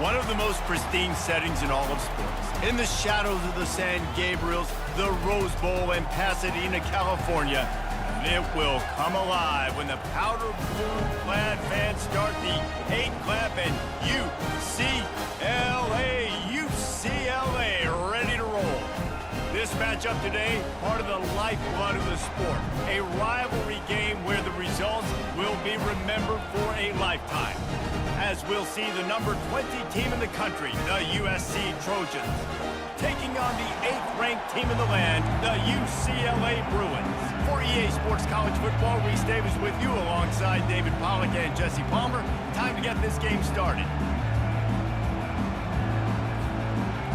One of the most pristine settings in all of sports. In the shadows of the San Gabriels, the Rose Bowl in Pasadena, California. And it will come alive when the powder blue-clad fans start the hate clap and UCLA, ready to roll. This matchup today, part of the lifeblood of the sport. A rivalry game where the results will be remembered for a lifetime. As we'll see the number 20 team in the country, the USC Trojans, taking on the 8th-ranked team in the land, the UCLA Bruins. For EA Sports College Football, Reese Davis with you alongside David Pollack and Jesse Palmer. Time to get this game started.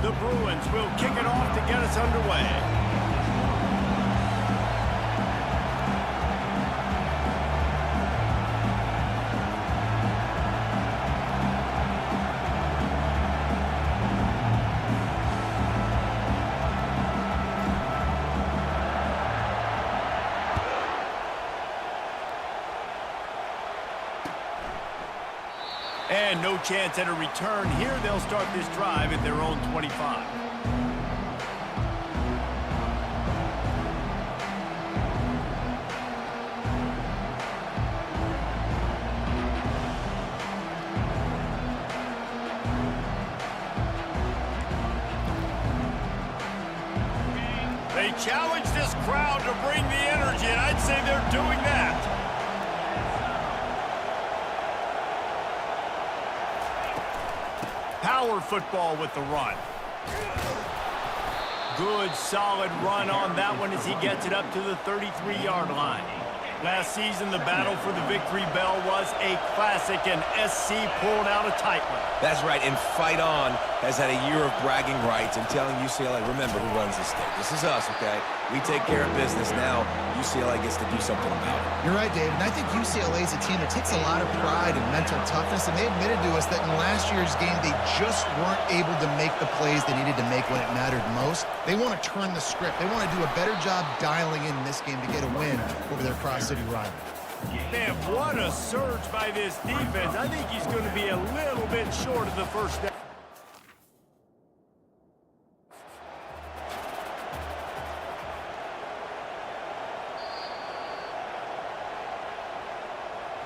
The Bruins will kick it off to get us underway. And no chance at a return here. They'll start this drive at their own 25. They challenge this crowd to bring the energy, and I'd say they're doing that. Power football with the run. Good, solid run on that one as he gets it up to the 33-yard line. Last season, the battle for the victory bell was a classic, and SC pulled out a tight one. That's right, and Fight On has had a year of bragging rights and telling UCLA, remember who runs this thing. This is us, okay? We take care of business now. UCLA gets to do something about it. You're right, Dave, and I think UCLA is a team that takes a lot of pride in mental toughness, and they admitted to us that in last year's game, they just weren't able to make the plays they needed to make when it mattered most. They want to turn the script. They want to do a better job dialing in this game to get a win over their cross-city rival. Man, what a surge by this defense. I think he's going to be a little bit short of the first down.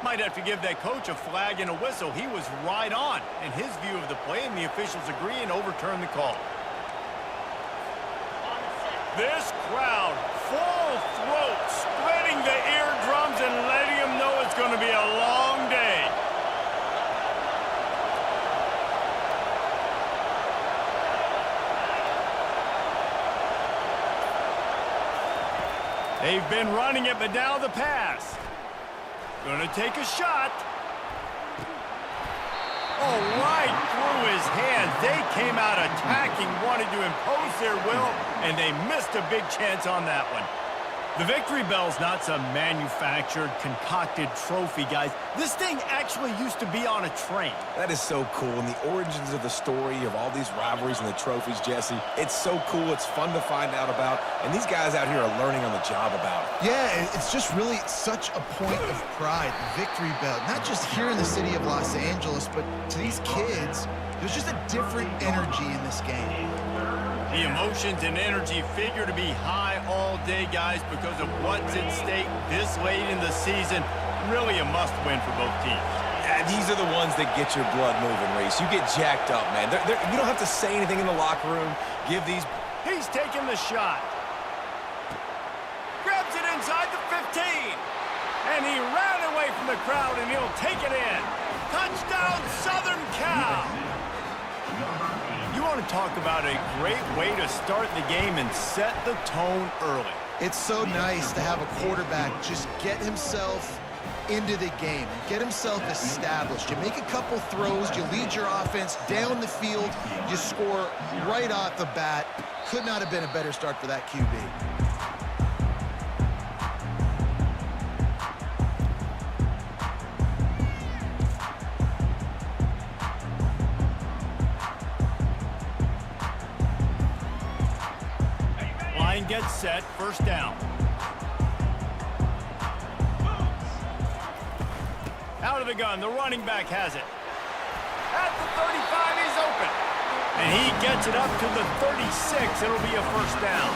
Might have to give that coach a flag and a whistle. He was right on in his view of the play, and the officials agree and overturn the call. This crowd, full throat, spreading the eardrums and letting them know it's going to be a long day. They've been running it, but now the pass. Gonna take a shot. Oh, right through his hands. They came out attacking, wanted to impose their will, and they missed a big chance on that one. The victory bell's not some manufactured, concocted trophy, guys. This thing actually used to be on a train. That is so cool, and the origins of the story of all these rivalries and the trophies, Jesse, it's so cool. It's fun to find out about, and these guys out here are learning on the job about it. Yeah, it's just really such a point of pride, the victory bell. Not just here in the city of Los Angeles, but to these kids, there's just a different energy in this game. The emotions and energy figure to be high all day, guys, because of what's at stake this late in the season. Really a must-win for both teams. Yeah, these are the ones that get your blood moving, Reese. You get jacked up, man. You don't have to say anything in the locker room. Give these... He's taking the shot. Grabs it inside the 15. And he ran away from the crowd, and he'll take it in. Touchdown, Southern Cal! You want to talk about a great way to start the game and set the tone early. It's so nice to have a quarterback just get himself into the game, get himself established. You make a couple throws, you lead your offense down the field, you score right off the bat. Could not have been a better start for that QB. Line gets set, first down. Out of the gun, the running back has it. At the 35, he's open. And he gets it up to the 36. It'll be a first down.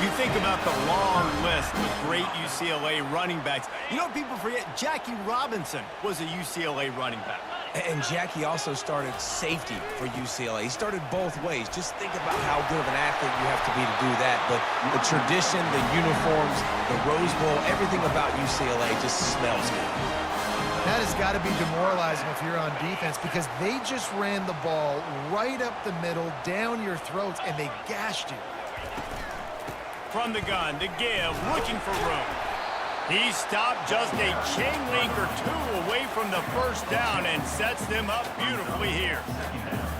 You think about the long list of great UCLA running backs. You know what people forget? Jackie Robinson was a UCLA running back. And Jackie also started safety for UCLA. He started both ways. Just think about how good of an athlete you have to be to do that. But the tradition, the uniforms, the Rose Bowl, everything about UCLA just smells good. That has got to be demoralizing if you're on defense because they just ran the ball right up the middle, down your throats, and they gashed you. From the gun to give, looking for room. He stopped just a chain link or two away from the first down and sets them up beautifully here.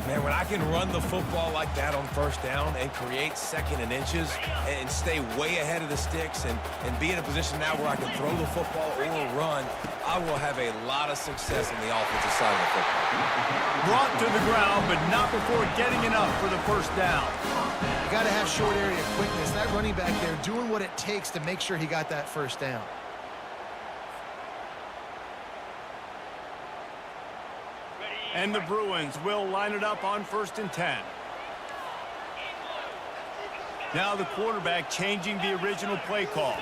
Man, when I can run the football like that on first down and create second and inches and stay way ahead of the sticks and be in a position now where I can throw the football or run, I will have a lot of success on the offensive side of the football. Brought to the ground, but not before getting enough for the first down. You got to have short area quickness. That running back there doing what it takes to make sure he got that first down. And the Bruins will line it up on 1st and 10. Now the quarterback changing the original play call.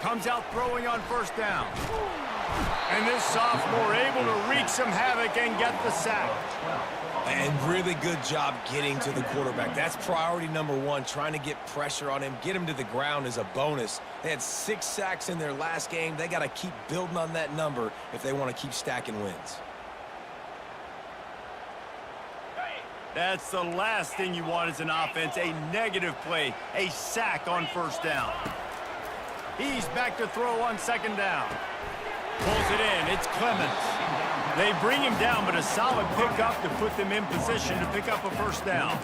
Comes out throwing on first down. And this sophomore able to wreak some havoc and get the sack. And really good job getting to the quarterback. That's priority number one, trying to get pressure on him. Get him to the ground is a bonus. They had 6 sacks in their last game. They got to keep building on that number if they want to keep stacking wins. That's the last thing you want as an offense, a negative play, a sack on first down. He's back to throw on 2nd down. Pulls it in, it's Clemens. They bring him down, but a solid pickup to put them in position to pick up a first down.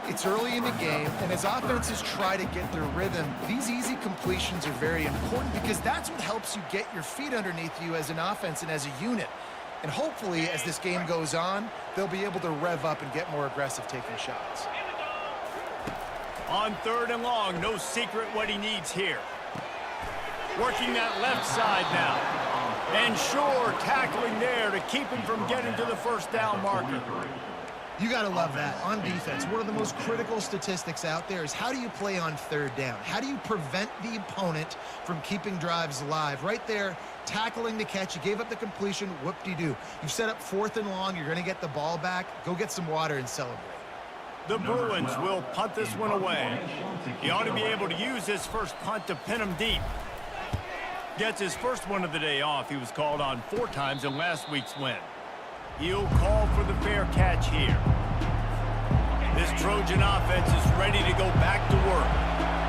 It's early in the game, and as offenses try to get their rhythm, these easy completions are very important because that's what helps you get your feet underneath you as an offense and as a unit. And hopefully, as this game goes on, they'll be able to rev up and get more aggressive taking shots. On 3rd and long, no secret what he needs here. Working that left side now. And Shore tackling there to keep him from getting to the first down marker. You got to love that. On defense, one of the most critical statistics out there is how do you play on 3rd down? How do you prevent the opponent from keeping drives alive? Right there, tackling the catch. You gave up the completion. Whoop-de-doo. You've set up 4th and long. You're going to get the ball back. Go get some water and celebrate. The Bruins will punt this one away. He ought to be able to use this first punt to pin him deep. Gets his first one of the day off. He was called on 4 times in last week's win. He'll call for the fair catch here. This Trojan offense is ready to go back to work.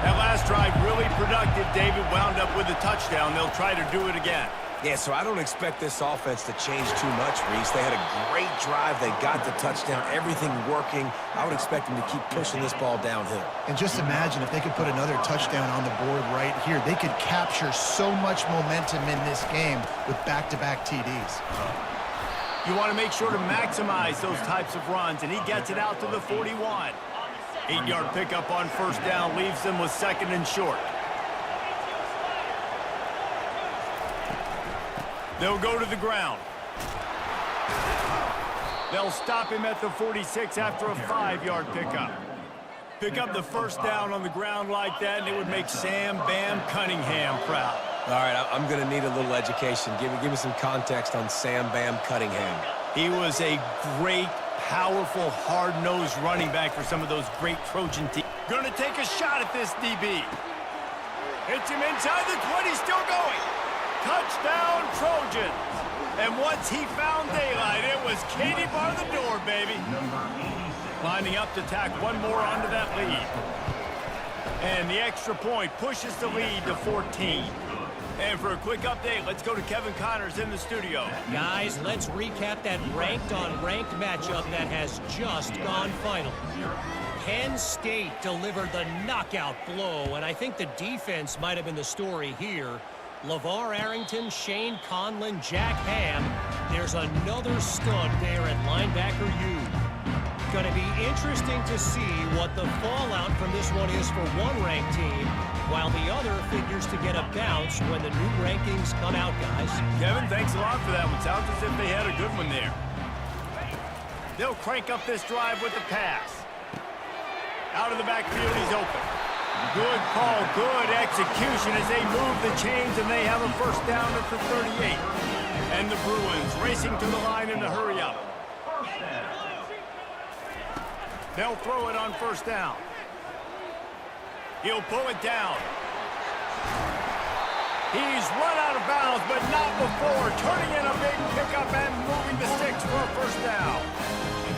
That last drive really productive. David wound up with a touchdown. They'll try to do it again. Yeah, so I don't expect this offense to change too much, Reese. They had a great drive. They got the touchdown. Everything working. I would expect them to keep pushing this ball downhill. And just imagine if they could put another touchdown on the board right here. They could capture so much momentum in this game with back-to-back TDs. You want to make sure to maximize those types of runs, and he gets it out to the 41. 8-yard pickup on first down leaves them with 2nd and short. They'll go to the ground. They'll stop him at the 46 after a 5-yard pickup. Pick up the first down on the ground like that, and it would make Sam Bam Cunningham proud. All right, I'm going to need a little education. Give me some context on Sam Bam Cunningham. He was a great, powerful, hard-nosed running back for some of those great Trojan teams. Going to take a shot at this DB. Hits him inside the 20, still going. Touchdown, Trojans. And once he found daylight, it was Katie bar the door, baby. Lining up to tack one more onto that lead. And the extra point pushes the lead to 14. And for a quick update, let's go to Kevin Connors in the studio. Guys, let's recap that ranked-on-ranked matchup that has just gone final. Penn State delivered the knockout blow, and I think the defense might have been the story here. LeVar Arrington, Shane Conlon, Jack Ham. There's another stud there at linebacker U. Going to be interesting to see what the fallout from this one is for one ranked team, while the other figures to get a bounce when the new rankings come out, guys. Kevin, thanks a lot for that one. Sounds as if they had a good one there. They'll crank up this drive with the pass. Out of the backfield, he's open. Good call, good execution as they move the chains, and they have a first down at the 38. And the Bruins racing to the line in a hurry up. They'll throw it on first down. He'll pull it down. He's run out of bounds, but not before. Turning in a big pickup and moving the sticks for a first down.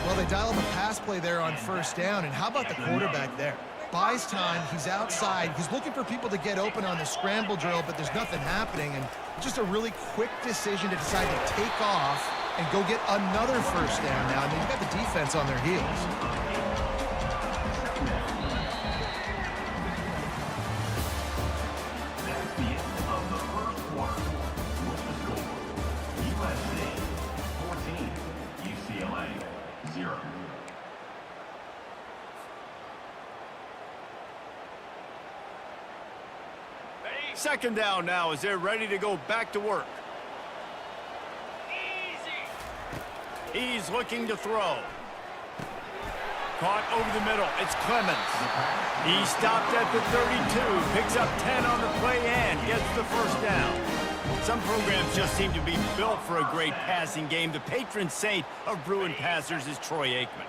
Well, they dial up a pass play there on first down, and how about the quarterback there? Buys time, he's outside, he's looking for people to get open on the scramble drill, but there's nothing happening, and just a really quick decision to decide to take off and go get another first down now. I mean, you've got the defense on their heels. UCLA 0. Second down now as they're ready to go back to work. He's looking to throw. Caught over the middle. It's Clemens. He stopped at the 32, picks up 10 on the play and gets the first down. Some programs just seem to be built for a great passing game. The patron saint of Bruin passers is Troy Aikman.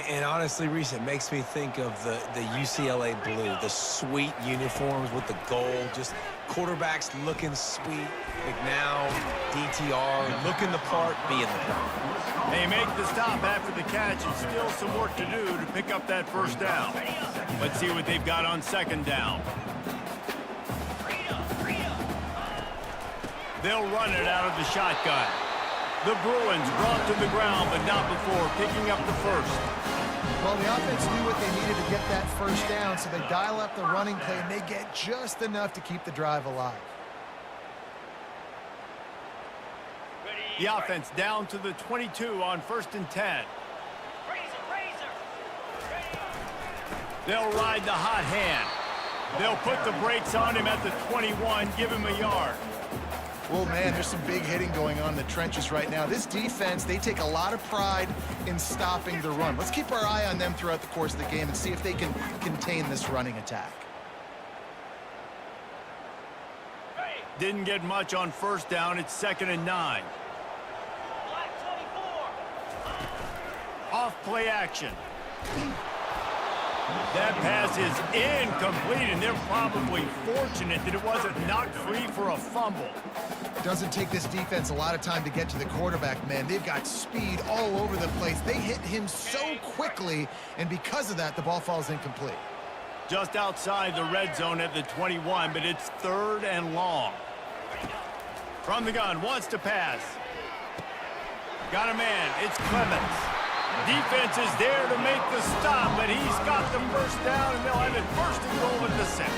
And honestly, Reese, it makes me think of the UCLA blue, the sweet uniforms with the gold, just quarterbacks looking sweet. McNown, DTR, looking the part, being the part. They make the stop after the catch, and still some work to do to pick up that first down. Let's see what they've got on second down. They'll run it out of the shotgun. The Bruins brought to the ground, but not before picking up the first. Well, the offense knew what they needed to get that first down, so they dial up the running play, and they get just enough to keep the drive alive. The offense down to the 22 on 1st and 10. They'll ride the hot hand. They'll put the brakes on him at the 21, give him a yard. Well, man, there's some big hitting going on in the trenches right now. This defense, they take a lot of pride in stopping the run. Let's keep our eye on them throughout the course of the game and see if they can contain this running attack. Didn't get much on first down. It's 2nd and 9. Off play action. That pass is incomplete, and they're probably fortunate that it wasn't knocked free for a fumble. Doesn't take this defense a lot of time to get to the quarterback, man. They've got speed all over the place. They hit him so quickly, and because of that, the ball falls incomplete. Just outside the red zone at the 21, but it's 3rd and long. From the gun, wants to pass. Got a man, it's Clemens. Defense is there to make the stop, but he's got the first down, and they'll have it 1st and goal at the 6.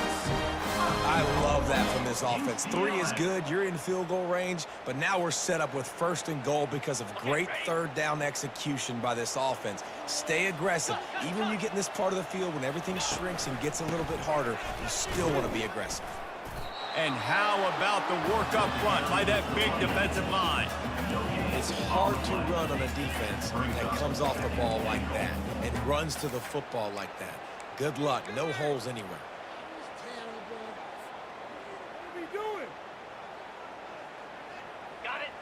I love that from this offense. 3 is good. You're in field goal range, but now we're set up with 1st and goal because of great 3rd down execution by this offense. Stay aggressive. Even when you get in this part of the field, when everything shrinks and gets a little bit harder, you still want to be aggressive. And how about the work up front by that big defensive line? It's hard to run on a defense that comes off the ball like that and runs to the football like that. Good luck. No holes anywhere.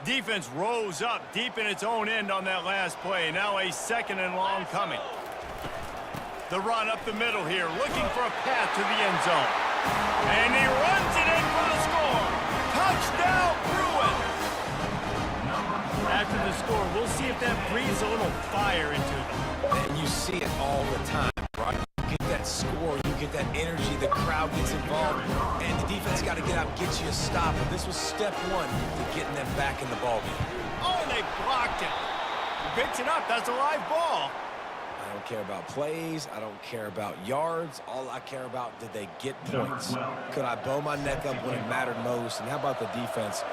Defense rose up deep in its own end on that last play. Now a 2nd and long coming. The run up the middle here, looking for a path to the end zone. And he runs it in for the score. Touchdown, Bruins! After the score, we'll see if that breathes a little fire into them. And you see it all the time, right? You get that score, you get that energy, the crowd gets involved, and the defense got to get out and get you a stop. And this was step 1 to getting them back in the ballgame. Oh, they blocked it. Picks it up. That's a live ball. I don't care about plays. I don't care about yards. All I care about, did they get points? Could I bow my neck up when it mattered most? And how about the defense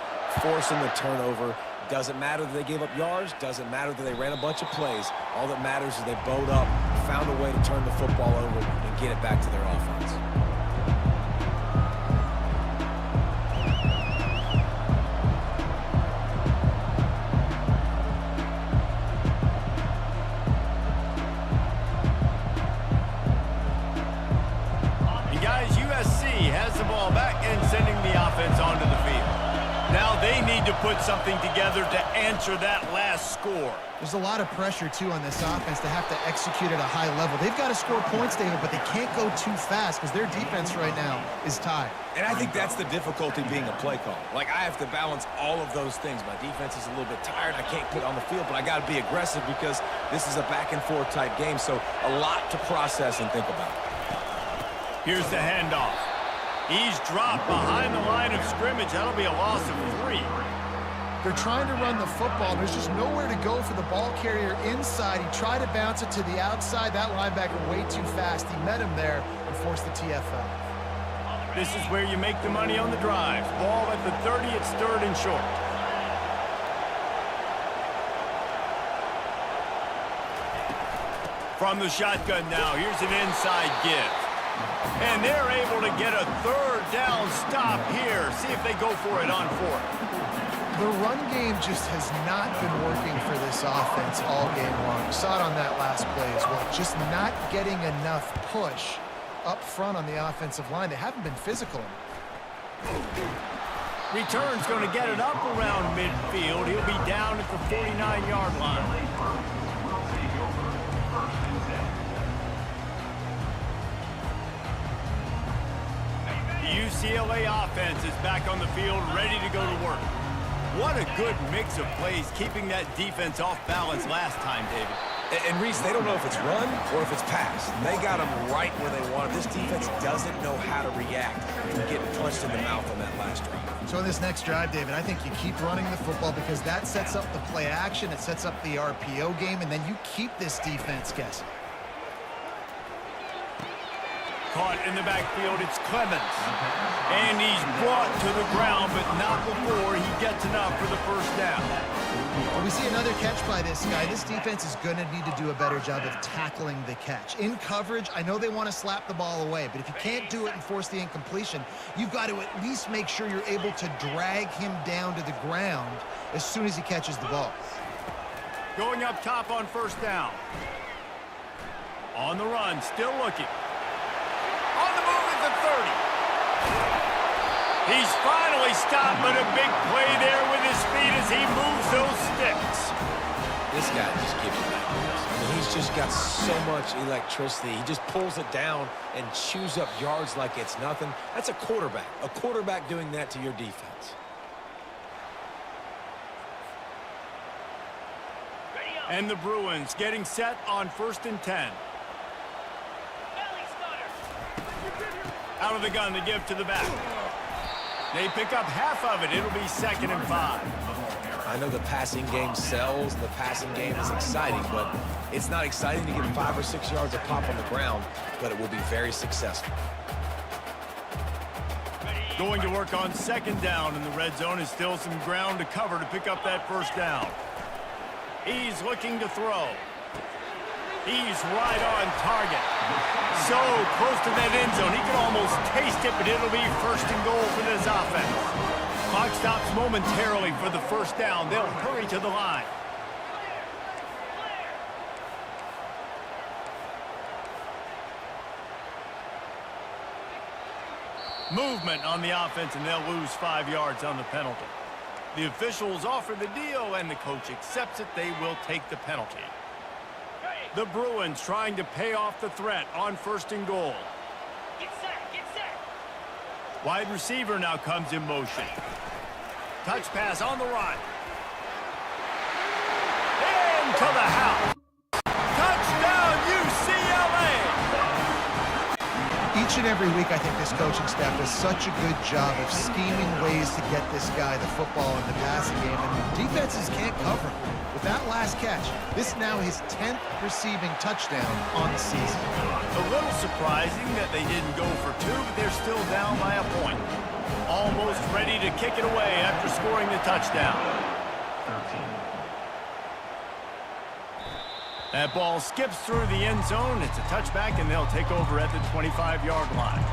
forcing the turnover? Doesn't matter that they gave up yards. Doesn't matter that they ran a bunch of plays. All that matters is they bowed up, found a way to turn the football over, and get it back to their offense. put something together to answer that last score. There's a lot of pressure, too, on this offense to have to execute at a high level. They've got to score points, David, but they can't go too fast because their defense right now is tied. And I think that's the difficulty being a play caller. Like, I have to balance all of those things. My defense is a little bit tired. I can't put on the field, but I got to be aggressive because this is a back-and-forth type game, so a lot to process and think about. Here's the handoff. He's dropped behind the line of scrimmage. That'll be a loss of 3. They're trying to run the football. There's just nowhere to go for the ball carrier inside. He tried to bounce it to the outside. That linebacker way too fast. He met him there and forced the TFL. This is where you make the money on the drives. Ball at the 30, it's 3rd and short. From the shotgun now, here's an inside give. And they're able to get a 3rd down stop here. See if they go for it on 4th. The run game just has not been working for this offense all game long. You saw it on that last play as well. Just not getting enough push up front on the offensive line. They haven't been physical. Return's going to get it up around midfield. He'll be down at the 49-yard line. The UCLA offense is back on the field, ready to go to work. What a good mix of plays, keeping that defense off balance last time, David. And Reese, they don't know if it's run or if it's pass. They got them right where they want it. This defense doesn't know how to react to getting punched in the mouth on that last drive. So in this next drive, David, I think you keep running the football because that sets up the play action, it sets up the RPO game, and then you keep this defense guessing. Caught in the backfield, it's Clemens. And he's brought to the ground, but not before he gets enough for the 1st down. Well, we see another catch by this guy. This defense is going to need to do a better job of tackling the catch. In coverage, I know they want to slap the ball away, but if you can't do it and force the incompletion, you've got to at least make sure you're able to drag him down to the ground as soon as he catches the ball. Going up top on 1st down. On the run, still looking. On the move at the 30. He's finally stopped, but a big play there with his feet as he moves those sticks. This guy just gives you that. I mean, he's just got so much electricity. He just pulls it down and chews up yards like it's nothing. That's a quarterback. A quarterback doing that to your defense. And the Bruins getting set on 1st and 10. Out of the gun to give to the back. They pick up half of it. It'll be 2nd and 5. I know the passing game sells, and the passing game is exciting, but it's not exciting to get 5 or 6 yards of pop on the ground, but it will be very successful. Going to work on 2nd down in the red zone is still some ground to cover to pick up that 1st down. He's looking to throw. He's right on target. So close to that end zone. He can almost taste it, but it'll be 1st and goal for this offense. Clock stops momentarily for the 1st down. They'll hurry to the line. Movement on the offense, and they'll lose 5 yards on the penalty. The officials offer the deal, and the coach accepts it. They will take the penalty. The Bruins trying to pay off the threat on 1st and goal. Get set. Wide receiver now comes in motion. Touch pass on the run. Into the house. Touchdown, UCLA! Each and every week, I think this coaching staff does such a good job of scheming ways to get this guy the football in the passing game, and defenses can't cover him. With that last catch, this is now his 10th receiving touchdown on the season. A little surprising that they didn't go for 2, but they're still down by a point. Almost ready to kick it away after scoring the touchdown. 13. That ball skips through the end zone. It's a touchback, and they'll take over at the 25-yard line.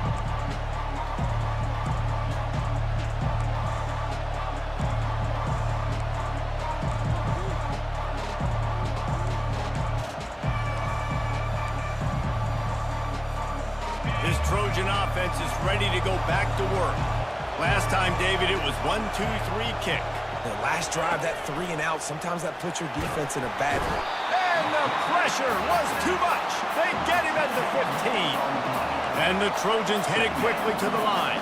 This Trojan offense is ready to go back to work. Last time, David, it was 1-2-3 kick. The last drive, that 3 and out, sometimes that puts your defense in a bad way. And the pressure was too much. They get him at the 15. And the Trojans headed quickly to the line.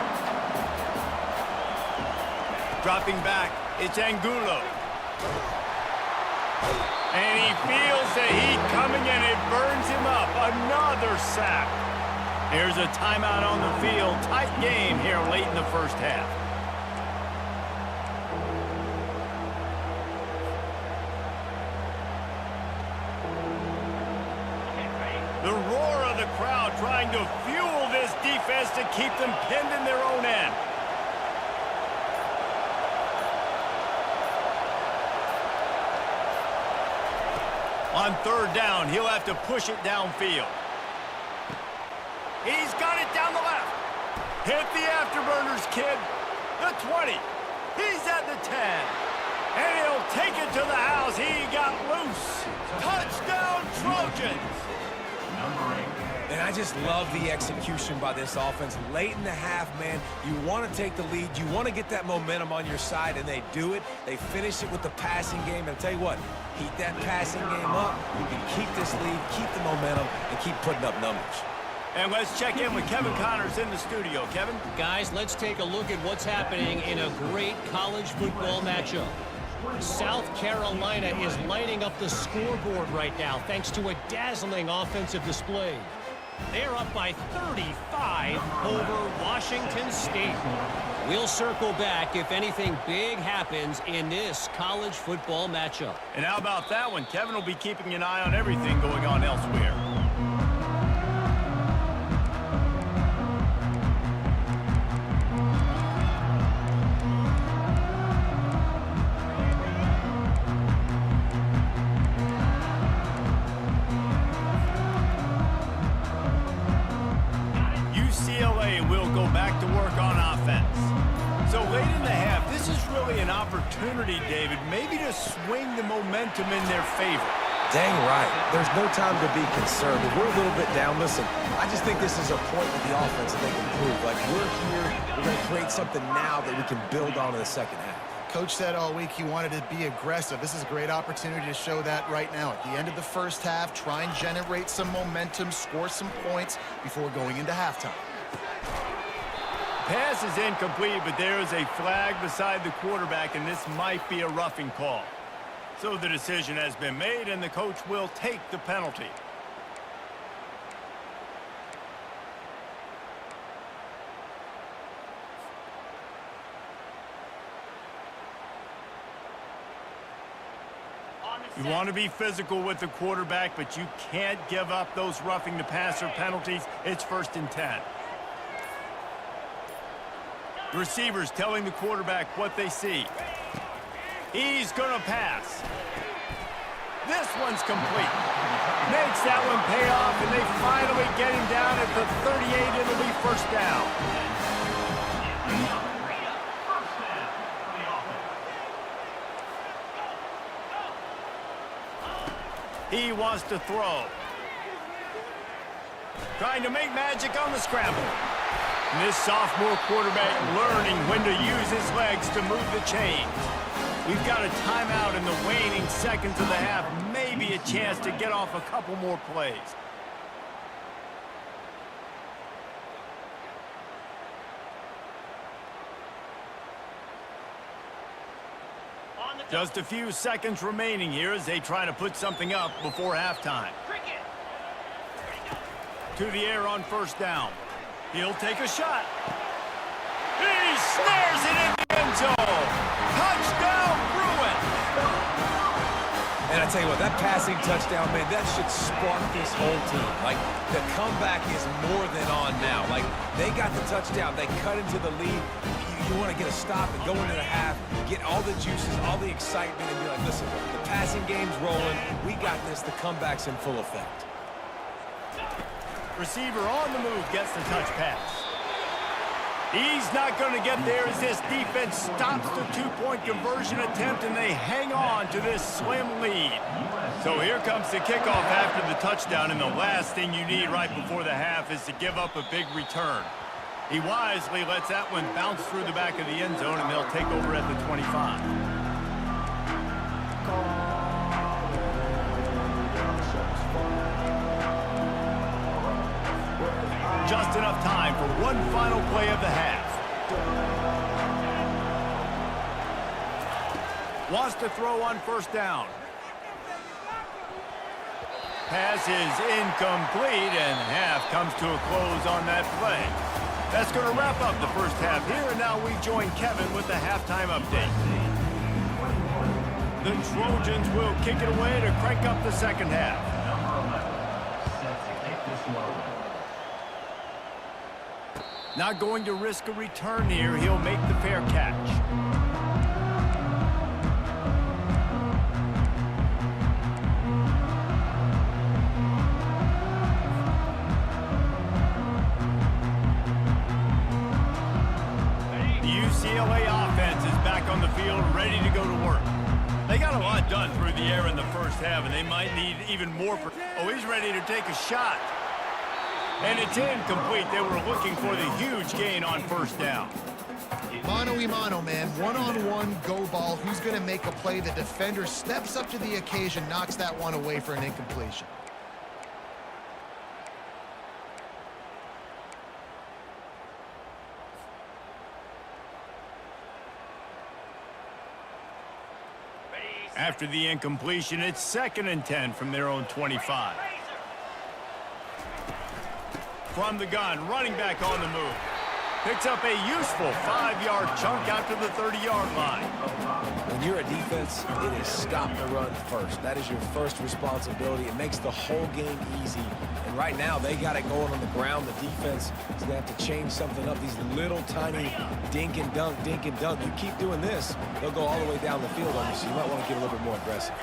Dropping back, it's Angulo. And he feels the heat coming and it burns him up. Another sack. Here's a timeout on the field. Tight game here late in the first half. The roar of the crowd trying to fuel this defense to keep them pinned in their own end. On third down, he'll have to push it downfield. He's got it down the left. Hit the afterburners, kid. The 20. He's at the 10. And he'll take it to the house. He got loose. Touchdown, Trojans. And I just love the execution by this offense. Late in the half, man, you want to take the lead. You want to get that momentum on your side, and they do it. They finish it with the passing game. And I'll tell you what, keep that passing game up. You can keep this lead, keep the momentum, and keep putting up numbers. And let's check in with Kevin Connors in the studio. Kevin? Guys, let's take a look at what's happening in a great college football matchup. South Carolina is lighting up the scoreboard right now thanks to a dazzling offensive display. They're up by 35 over Washington State. We'll circle back if anything big happens in this college football matchup. And how about that one? Kevin will be keeping an eye on everything going on elsewhere. UCLA will go back to work on offense. So late in the half, this is really an opportunity, David, maybe to swing the momentum in their favor. Dang right. There's no time to be concerned. If we're a little bit down, listen, I just think this is a point with the offense that they can prove. Like, we're here, we're going to create something now that we can build on in the second half. Coach said all week he wanted to be aggressive. This is a great opportunity to show that right now. At the end of the first half, try and generate some momentum, score some points before going into halftime. Pass is incomplete, but there is a flag beside the quarterback, and this might be a roughing call. So the decision has been made, and the coach will take the penalty. You want to be physical with the quarterback, but you can't give up those roughing the passer penalties. It's 1st and 10. Receivers telling the quarterback what they see. He's going to pass. This one's complete. Makes that one pay off, and they finally get him down at the 38. It'll be 1st down. He wants to throw. Trying to make magic on the scramble. And this sophomore quarterback learning when to use his legs to move the chains. We've got a timeout in the waning seconds of the half. Maybe a chance to get off a couple more plays. Just a few seconds remaining here as they try to put something up before halftime. To the air on 1st down. He'll take a shot. He snares it in the end zone. Touchdown, Bruins. And I tell you what, that passing touchdown, man, that should spark this whole team. Like, the comeback is more than on now. Like, they got the touchdown. They cut into the lead. You want to get a stop and go into the half, get all the juices, all the excitement, and be like, listen, the passing game's rolling. We got this. The comeback's in full effect. Receiver on the move gets the touch pass. He's not going to get there as this defense stops the two-point conversion attempt, and they hang on to this slim lead. So here comes the kickoff after the touchdown, and the last thing you need right before the half is to give up a big return. He wisely lets that one bounce through the back of the end zone, and they'll take over at the 25. Just enough time for one final play of the half. Wants to throw on first down. Pass is incomplete, and half comes to a close on that play. That's going to wrap up the first half here, and now we join Kevin with the halftime update. The Trojans will kick it away to crank up the second half. Not going to risk a return here. He'll make the fair catch. The UCLA offense is back on the field, ready to go to work. They got a lot done through the air in the first half, and they might need even more. Oh, he's ready to take a shot. And it's incomplete. They were looking for the huge gain on first down. Mano-a-mano, man. One-on-one go ball. Who's going to make a play? The defender steps up to the occasion, knocks that one away for an incompletion. After the incompletion, it's 2nd and 10 from their own 25. From the gun, running back on the move. Picks up a useful 5-yard chunk out to the 30-yard line. When you're a defense, it is stop the run first. That is your first responsibility. It makes the whole game easy. And right now, they got it going on the ground. The defense is going to have to change something up. These little tiny dink and dunk, dink and dunk. You keep doing this, they'll go all the way down the field on you, so you might want to get a little bit more aggressive.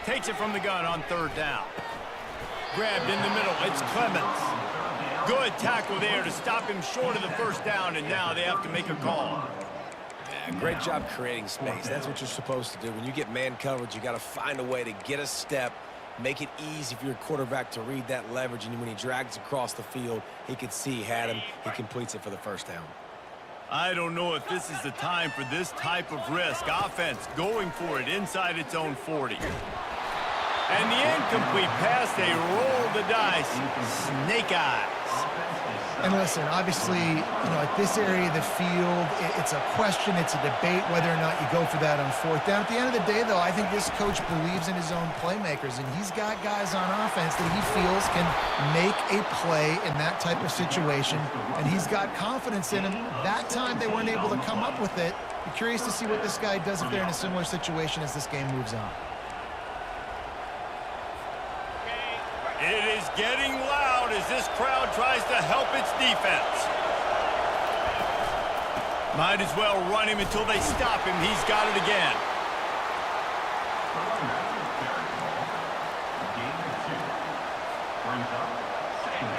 Takes it from the gun on 3rd down. Grabbed in the middle. It's Clemens. Good tackle there to stop him short of the first down, and now they have to make a call. Yeah, great job creating space. That's what you're supposed to do. When you get man coverage, you got to find a way to get a step, make it easy for your quarterback to read that leverage, and when he drags across the field, he could see he had him. He completes it for the first down. I don't know if this is the time for this type of risk. Offense going for it inside its own 40. And the incomplete pass, they roll the dice. Snake eyes. And listen, obviously, at this area of the field, it's a question, it's a debate whether or not you go for that on 4th down. At the end of the day, though, I think this coach believes in his own playmakers, and he's got guys on offense that he feels can make a play in that type of situation, and he's got confidence in him. That time they weren't able to come up with it. Be curious to see what this guy does if they're in a similar situation as this game moves on. It is getting loud as this crowd tries to help its defense. Might as well run him until they stop him. He's got it again.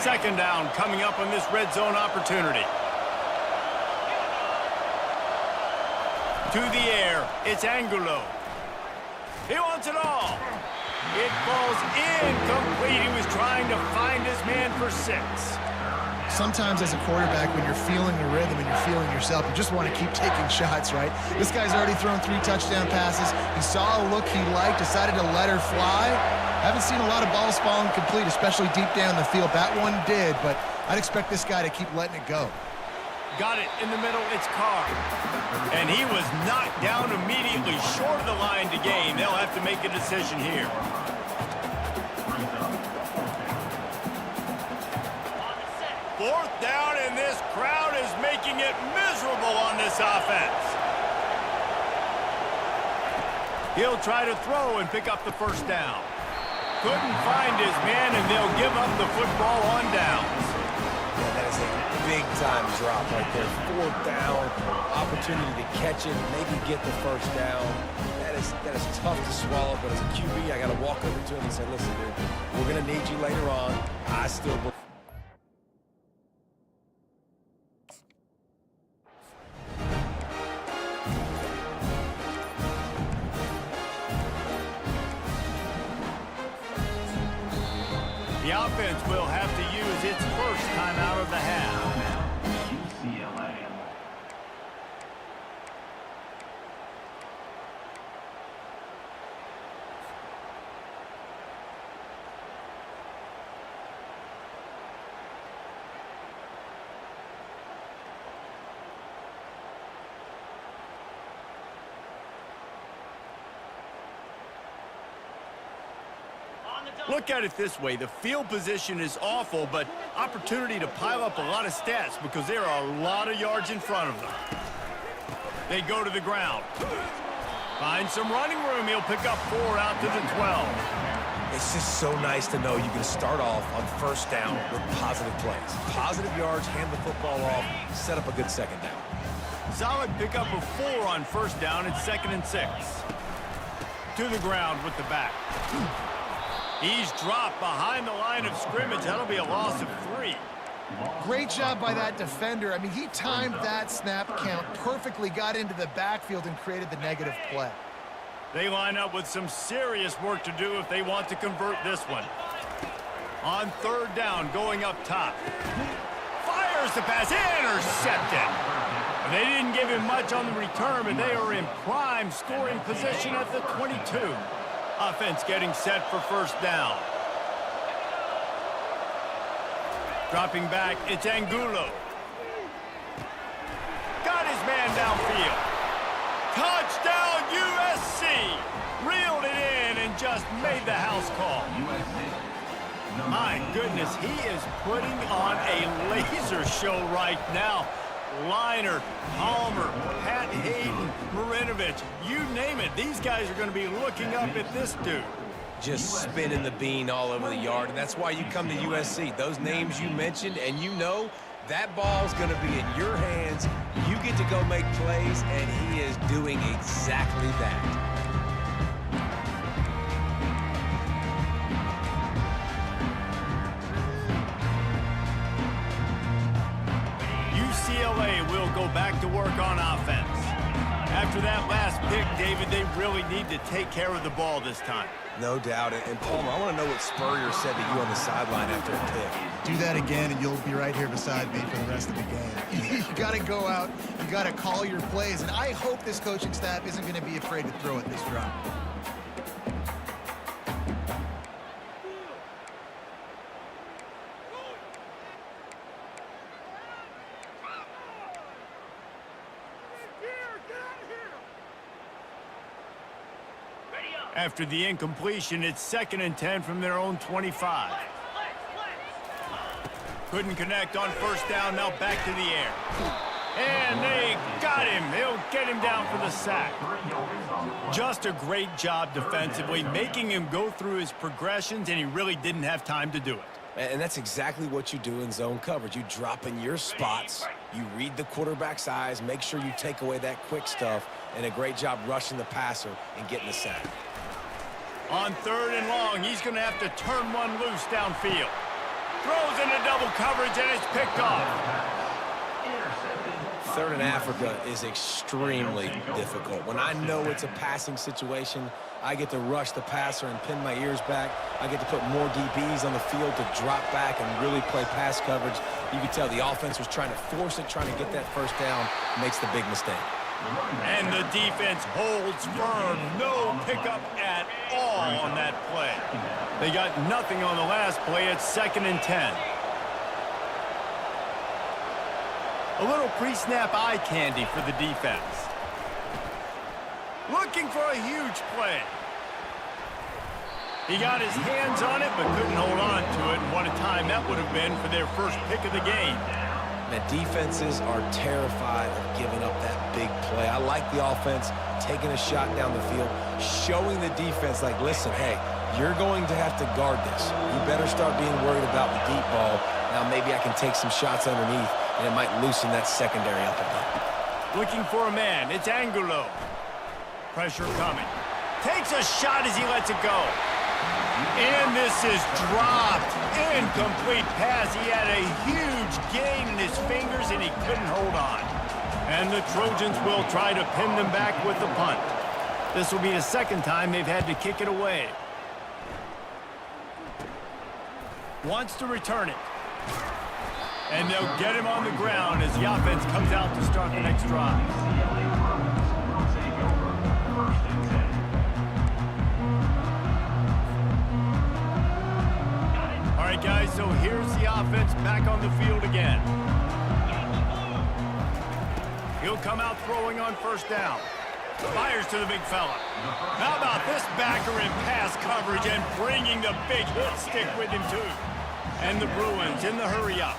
Second down coming up on this red zone opportunity. To the air, it's Angulo. He wants it all. It falls incomplete. He was trying to find his man for 6. Sometimes as a quarterback, when you're feeling the rhythm and you're feeling yourself, you just want to keep taking shots, right? This guy's already thrown 3 touchdown passes. He saw a look he liked, decided to let her fly. Haven't seen a lot of balls falling complete, especially deep down the field. That one did, but I'd expect this guy to keep letting it go. Got it in the middle, it's Carr. And he was knocked down immediately short of the line to gain. They'll have to make a decision here. 4th down, and this crowd is making it miserable on this offense. He'll try to throw and pick up the first down. Couldn't find his man, and they'll give up the football on downs. Yeah, that is a big-time drop right there. 4th down, opportunity to catch it, maybe get the first down. That is tough to swallow, but as a QB, I got to walk over to him and say, listen, dude, we're going to need you later on. I still believe. The offense will have to use its first time out of the half. UCLA. Look at it this way. The field position is awful, but opportunity to pile up a lot of stats because there are a lot of yards in front of them. They go to the ground. Find some running room. He'll pick up 4 out to the 12. It's just so nice to know you can start off on first down with positive plays. Positive yards, hand the football off, set up a good second down. Solid pickup of 4 on first down. It's 2nd and 6. To the ground with the back. He's dropped behind the line of scrimmage. That'll be a loss of 3. Great job by that defender. I mean, he timed that snap count perfectly, got into the backfield, and created the negative play. They line up with some serious work to do if they want to convert this one. On 3rd down, going up top. Fires the pass, intercepted. They didn't give him much on the return, but they are in prime scoring position at the 22. Offense getting set for first down. Dropping back, it's Angulo. Got his man downfield. Touchdown, USC! Reeled it in and just made the house call. My goodness, he is putting on a laser show right now. Liner, Palmer, Pat Hayden, Marinovich, you name it. These guys are going to be looking up at this dude. Just spinning the bean all over the yard, and that's why you come to USC. Those names you mentioned, and you know that ball's going to be in your hands. You get to go make plays, and he is doing exactly that. UCLA will go back to work on offense. After that last pick, David, they really need to take care of the ball this time. No doubt. And Palmer, I want to know what Spurrier said to you on the sideline after a pick. Do that again, and you'll be right here beside me for the rest of the game. You got to go out. You got to call your plays. And I hope this coaching staff isn't going to be afraid to throw at this drive. After the incompletion, it's 2nd and 10 from their own 25. Couldn't connect on first down, now back to the air. And they got him. They'll get him down for the sack. Just a great job defensively, making him go through his progressions, and he really didn't have time to do it. And that's exactly what you do in zone coverage. You drop in your spots, you read the quarterback's eyes, make sure you take away that quick stuff, and a great job rushing the passer and getting the sack. On 3rd and long, he's going to have to turn one loose downfield. Throws into double coverage, and it's picked off. 3rd and Africa is extremely difficult. When I know it's a passing situation, I get to rush the passer and pin my ears back. I get to put more DBs on the field to drop back and really play pass coverage. You can tell the offense was trying to force it, trying to get that first down, makes the big mistake. And the defense holds firm. No pickup at all on that play. They got nothing on the last play. It's 2nd and 10. A little pre-snap eye candy for the defense. Looking for a huge play. He got his hands on it, but couldn't hold on to it. And what a time that would have been for their first pick of the game. The defenses are terrified of giving up that big play. I like the offense taking a shot down the field, showing the defense, like, listen, hey, you're going to have to guard this. You better start being worried about the deep ball. Now maybe I can take some shots underneath, and it might loosen that secondary up a bit. Looking for a man. It's Angulo. Pressure coming. Takes a shot as he lets it go. And this is dropped. Incomplete pass. He had a huge gain in his fingers, and he couldn't hold on. And the Trojans will try to pin them back with the punt. This will be the 2nd time they've had to kick it away. Wants to return it. And they'll get him on the ground as the offense comes out to start the next drive. All right, guys, so here's the offense back on the field again. He'll come out throwing on first down. Fires to the big fella. How about this backer in pass coverage and bringing the big hit stick with him, too. And the Bruins in the hurry-up.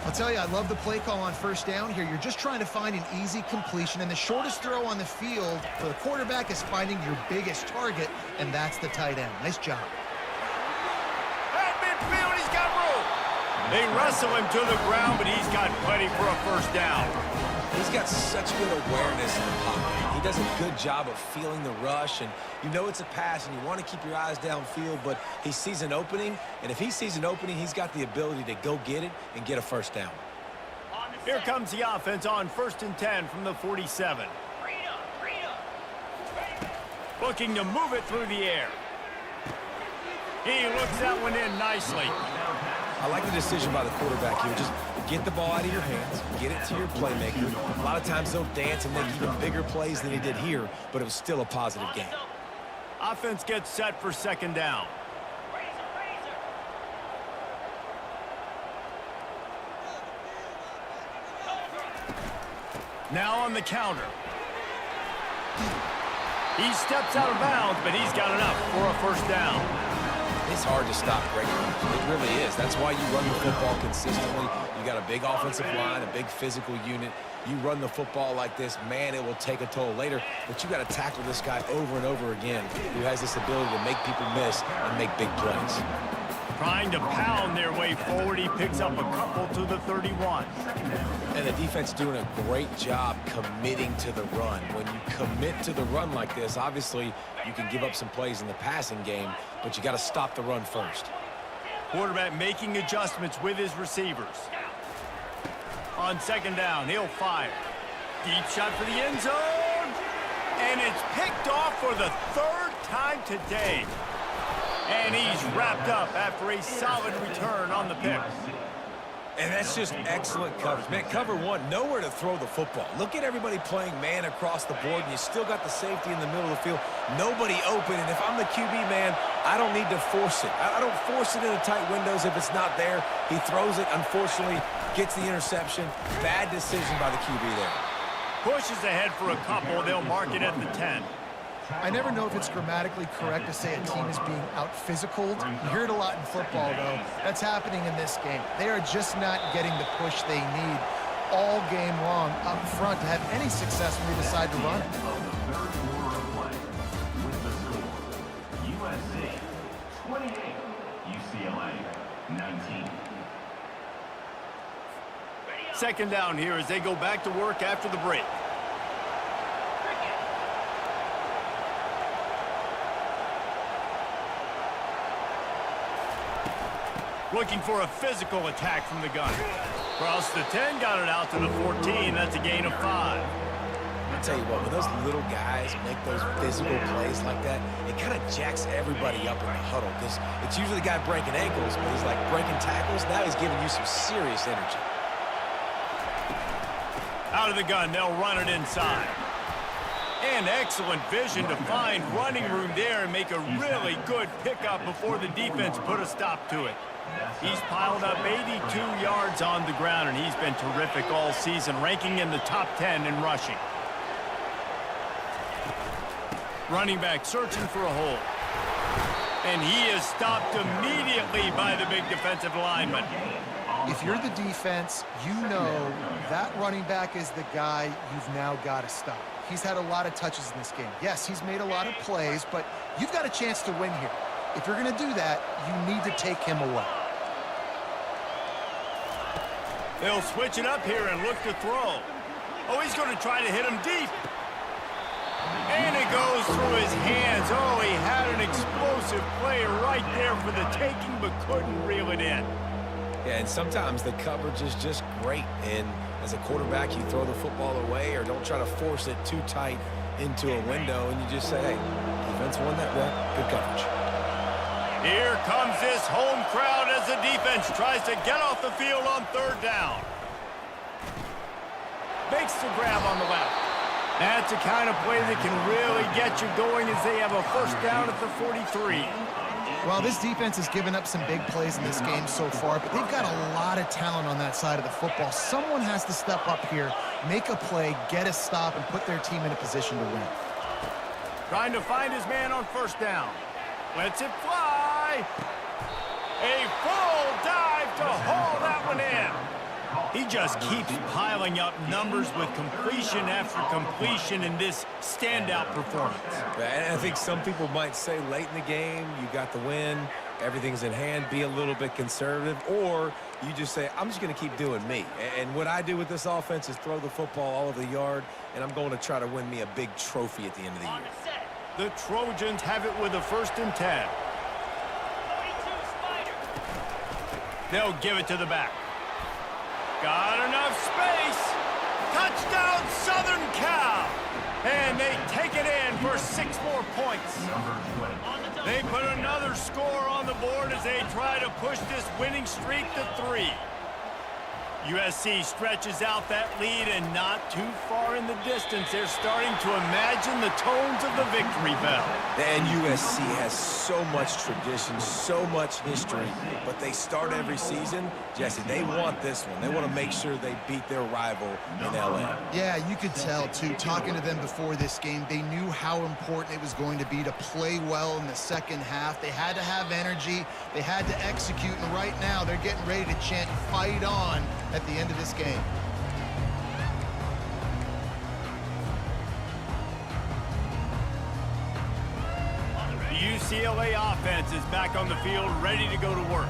I'll tell you, I love the play call on first down here. You're just trying to find an easy completion, and the shortest throw on the field for the quarterback is finding your biggest target, and that's the tight end. Nice job. At midfield, he's got room. They wrestle him to the ground, but he's got plenty for a first down. He's got such good awareness in the pocket. He does a good job of feeling the rush, and you know it's a pass, and you want to keep your eyes downfield, but he sees an opening, and if he sees an opening, he's got the ability to go get it and get a first down. Here comes the offense on 1st and 10 from the 47. Looking to move it through the air. He looks that one in nicely. I like the decision by the quarterback here. Just get the ball out of your hands, get it to your playmaker. A lot of times they'll dance and make even bigger plays than he did here, but it was still a positive game. Offense gets set for 2nd down. Now on the counter. He steps out of bounds, but he's got enough for a first down. It's hard to stop great runs. It really is. That's why you run the football consistently. You got a big offensive line, a big physical unit. You run the football like this, man, it will take a toll later. But you got to tackle this guy over and over again who has this ability to make people miss and make big plays. Trying to pound their way forward. He picks up a couple to the 31. And the defense doing a great job committing to the run. When you commit to the run like this, obviously you can give up some plays in the passing game, but you got to stop the run first. Quarterback making adjustments with his receivers. On 2nd down, he'll fire. Deep shot for the end zone. And it's picked off for the 3rd time today. And he's wrapped up after a solid return on the pick. And that's just excellent coverage. Man, cover one, nowhere to throw the football. Look at everybody playing man across the board, and you still got the safety in the middle of the field. Nobody open, and if I'm the QB, man, I don't need to force it. I don't force it into tight windows if it's not there. He throws it, unfortunately, gets the interception. Bad decision by the QB there. Pushes ahead for a couple. They'll mark it at the 10. I never know if it's grammatically correct to say a team is being out-physicaled. You hear it a lot in football, though. That's happening in this game. They are just not getting the push they need all game long up front to have any success when they decide to run it. With the score, USC 28, UCLA 19. 2nd down here as they go back to work after the break. Looking for a physical attack from the gun. Across the 10, got it out to the 14. That's a gain of 5. I'll tell you what, when those little guys make those physical plays like that, it kind of jacks everybody up in the huddle because it's usually the guy breaking ankles, but he's like breaking tackles. Now he's giving you some serious energy. Out of the gun, they'll run it inside. And excellent vision to find running room there and make a really good pickup before the defense put a stop to it. He's piled up 82 yards on the ground, and he's been terrific all season, ranking in the top 10 in rushing. Running back searching for a hole. And he is stopped immediately by the big defensive lineman. If you're the defense, you know that running back is the guy you've now got to stop. He's had a lot of touches in this game. Yes, he's made a lot of plays, but you've got a chance to win here. If you're going to do that, you need to take him away. They'll switch it up here and look to throw. Oh, he's going to try to hit him deep. And it goes through his hands. Oh, he had an explosive play right there for the taking, but couldn't reel it in. Yeah, and sometimes the coverage is just great. And as a quarterback, you throw the football away or don't try to force it too tight into a window, and you just say, hey, defense won that rep. Good coverage. Here comes this home crowd as the defense tries to get off the field on 3rd down. Makes the grab on the left. That's the kind of play that can really get you going as they have a first down at the 43. Well, this defense has given up some big plays in this game so far, but they've got a lot of talent on that side of the football. Someone has to step up here, make a play, get a stop, and put their team in a position to win. Trying to find his man on first down. Lets it fly. A full dive to haul that one in. He just keeps piling up numbers with completion after completion in this standout performance. And I think some people might say late in the game, you got the win, everything's in hand, be a little bit conservative, or you just say, I'm just going to keep doing me. And what I do with this offense is throw the football all over the yard, and I'm going to try to win me a big trophy at the end of the year. The Trojans have it with a 1st and 10. They'll give it to the back. Got enough space. Touchdown, Southern Cal. And they take it in for 6 more points. They put another score on the board as they try to push this winning streak to 3. USC stretches out that lead, and not too far in the distance, they're starting to imagine the tones of the victory bell. And USC has so much tradition, so much history, but they start every season. Jesse, they want this one. They want to make sure they beat their rival in LA. Yeah, you could tell, too. Talking to them before this game, they knew how important it was going to be to play well in the second half. They had to have energy. They had to execute, and right now they're getting ready to chant "Fight on" at the end of this game. The UCLA offense is back on the field, ready to go to work.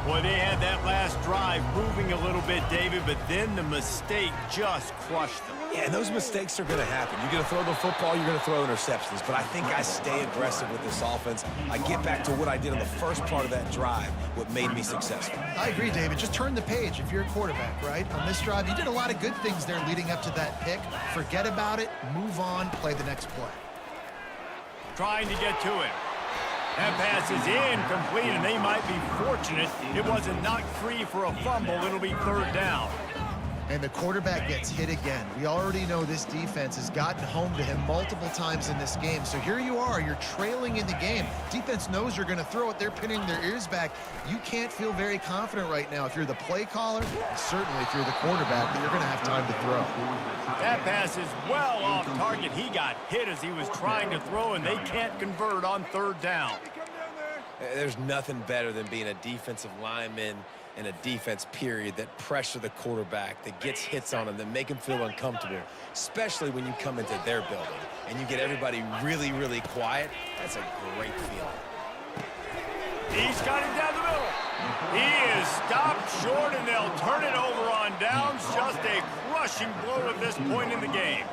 Boy, they had that last drive moving a little bit, David, but then the mistake just crushed them. Yeah, and those mistakes are going to happen. You're going to throw the football, you're going to throw interceptions, but I think I stay aggressive with this offense. I get back to what I did in the first part of that drive, what made me successful. I agree, David. Just turn the page if you're a quarterback, right? On this drive, you did a lot of good things there leading up to that pick. Forget about it, move on, play the next play. Trying to get to it. That pass is incomplete, and they might be fortunate it wasn't knocked free for a fumble. It'll be 3rd down. And the quarterback gets hit again. We already know this defense has gotten home to him multiple times in this game. So here you are, you're trailing in the game. Defense knows you're going to throw it. They're pinning their ears back. You can't feel very confident right now if you're the play caller, and certainly if you're the quarterback, that you're going to have time to throw. That pass is well off target. He got hit as he was trying to throw, and they can't convert on 3rd down. There's nothing better than being a defensive lineman in a defense period that pressure the quarterback, that gets hits on him, that make him feel uncomfortable, especially when you come into their building and you get everybody really, really quiet. That's a great feeling. He's got him down the middle. He is stopped short, and they'll turn it over on downs. Just a crushing blow at this point in the game.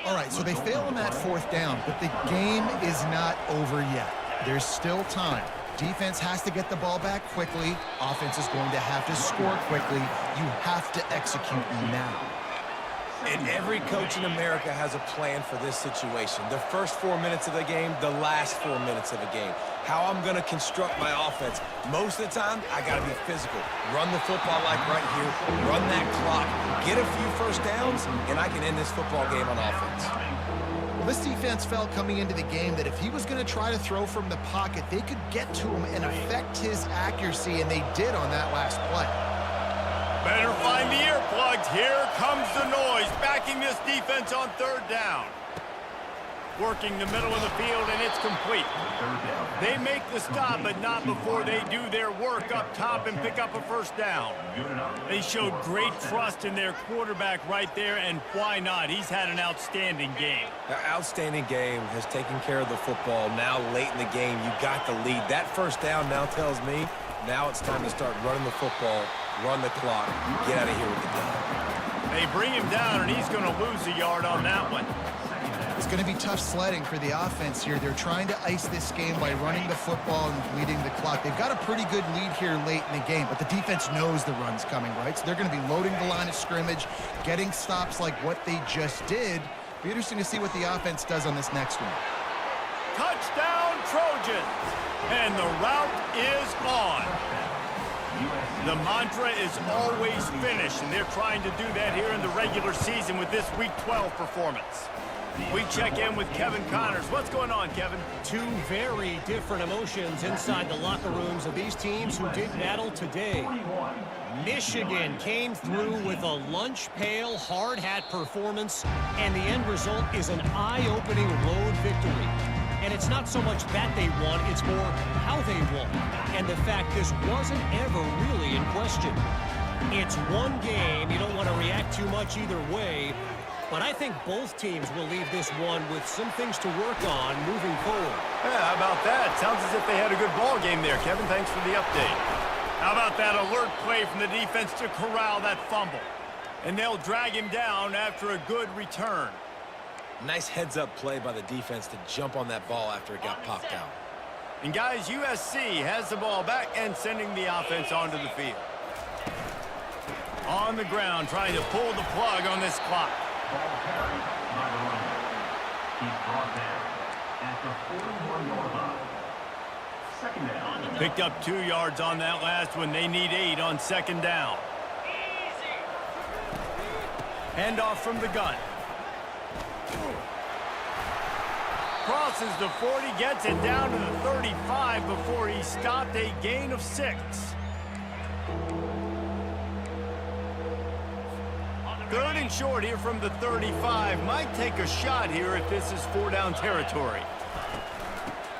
All right, so they fail on that 4th down, but the game is not over yet. There's still time. Defense has to get the ball back quickly. Offense is going to have to score quickly. You have to execute now. And every coach in America has a plan for this situation. The first 4 minutes of the game, the last 4 minutes of the game. How I'm going to construct my offense. Most of the time, I got to be physical. Run the football like right here. Run that clock. Get a few first downs, and I can end this football game on offense. Well, this defense felt coming into the game that if he was going to try to throw from the pocket, they could get to him and affect his accuracy, and they did on that last play. Better find the earplugs. Here comes the noise, backing this defense on 3rd down. Working the middle of the field, and it's complete. They make the stop, but not before they do their work up top and pick up a 1st down. They showed great trust in their quarterback right there, and why not? He's had an outstanding game. An outstanding game, has taken care of the football. Now late in the game, you got the lead. That 1st down now tells me now it's time to start running the football, run the clock, get out of here with the gun. They bring him down, and he's going to lose a yard on that one. It's going to be tough sledding for the offense here. They're trying to ice this game by running the football and bleeding the clock. They've got a pretty good lead here late in the game, but the defense knows the run's coming, right? So they're going to be loading the line of scrimmage, getting stops like what they just did. Be interesting to see what the offense does on this next one. Touchdown, Trojans! And the route is on. The mantra is always finish, and they're trying to do that here in the regular season with this Week 12 performance. We check in with Kevin Connors. What's going on, Kevin? Two very different emotions inside the locker rooms of these teams who did battle today. Michigan came through with a lunch pail hard hat performance, and the end result is an eye-opening road victory. And it's not so much that they won, it's more how they won. And the fact this wasn't ever really in question. It's one game, you don't want to react too much either way, but I think both teams will leave this one with some things to work on moving forward. Yeah, how about that? Sounds as if they had a good ball game there, Kevin. Thanks for the update. How about that alert play from the defense to corral that fumble? And they'll drag him down after a good return. Nice heads-up play by the defense to jump on that ball after it got popped out. And guys, USC has the ball back and sending the offense onto the field. On the ground, trying to pull the plug on this clock. Ball carried by the running back. He's brought down at the 41-yard line. Second down. Picked up 2 yards on that last one. They need 8 on second down. Handoff from the gun. Crosses the 40, gets it down to the 35 before he stopped, a gain of 6. Third and short here from the 35. Might take a shot here if this is 4-down territory.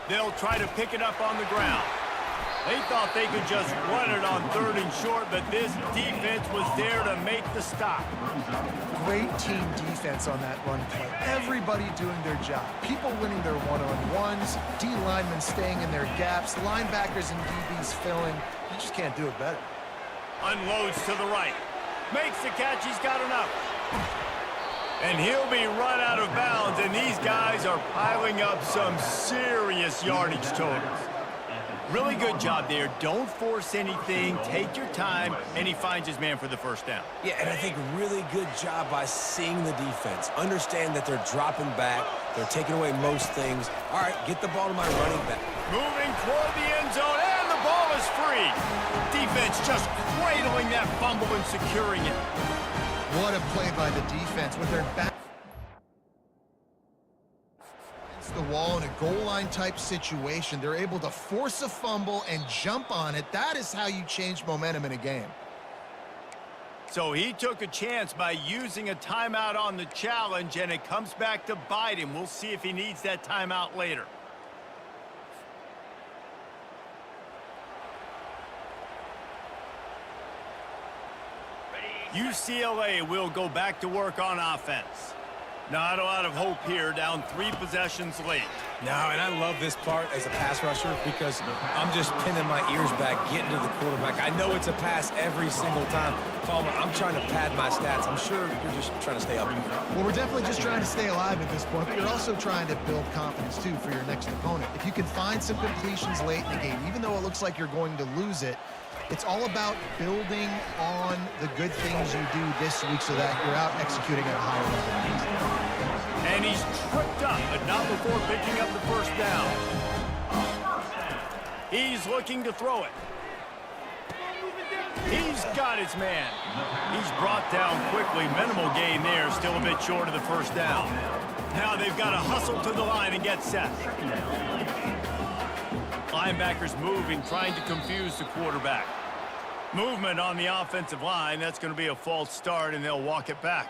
They'll try to pick it up on the ground. They thought they could just run it on 3rd and short, but this defense was there to make the stop. Great team defense on that run play. Everybody doing their job. People winning their one-on-ones, D linemen staying in their gaps, linebackers and DBs filling. You just can't do it better. Unloads to the right. Makes the catch. He's got enough. And he'll be run out of bounds, and these guys are piling up some serious yardage totals. Really good job there. Don't force anything. Take your time, and he finds his man for the first down. Yeah, and I think really good job by seeing the defense. Understand that they're dropping back. They're taking away most things. All right, get the ball to my running back. Moving toward the end zone, and the ball is free. Defense just cradling that fumble and securing it. What a play by the defense with their back against the wall in a goal line type situation. They're able to force a fumble and jump on it. That is how you change momentum in a game. So he took a chance by using a timeout on the challenge, and it comes back to bite him. We'll see if he needs that timeout later. UCLA will go back to work on offense. Not a lot of hope here, down 3 possessions late. No, and I love this part as a pass rusher because I'm just pinning my ears back, getting to the quarterback. I know it's a pass every single time. Palmer, I'm trying to pad my stats. I'm sure you're just trying to stay up here. Well, we're definitely just trying to stay alive at this point, but you're also trying to build confidence, too, for your next opponent. If you can find some completions late in the game, even though it looks like you're going to lose it, it's all about building on the good things you do this week so that you're out executing at a higher level. And he's tripped up, but not before picking up the first down. He's looking to throw it. He's got his man. He's brought down quickly. Minimal gain there, still a bit short of the first down. Now they've got to hustle to the line and get set. Linebackers moving, trying to confuse the quarterback. Movement on the offensive line. That's going to be a false start, and they'll walk it back.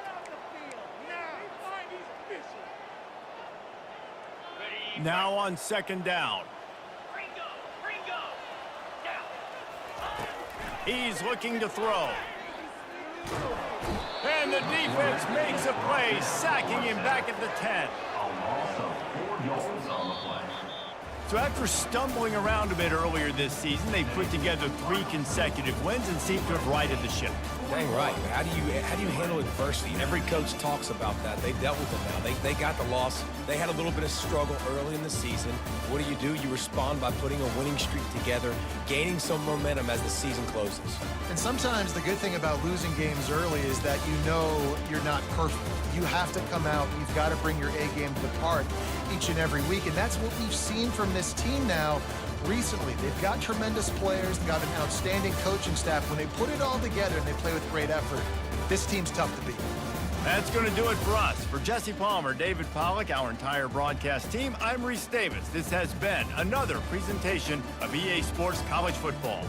Now on second down. He's looking to throw. And the defense makes a play, sacking him back at the 10. Also 4 yards on the play. So after stumbling around a bit earlier this season, they put together 3 consecutive wins and seem to have righted the ship. Dang right. How do you handle adversity? Every coach talks about that. They dealt with it now. They got the loss. They had a little bit of struggle early in the season. What do? You respond by putting a winning streak together, gaining some momentum as the season closes. And sometimes the good thing about losing games early is that you know you're not perfect. You have to come out. You've got to bring your A game to the park each and every week. And that's what we've seen from this team now recently. They've got tremendous players. They've got an outstanding coaching staff. When they put it all together and they play with great effort, this team's tough to beat. That's going to do it for us. For Jesse Palmer, David Pollack, our entire broadcast team, I'm Reese Davis. This has been another presentation of EA Sports College Football.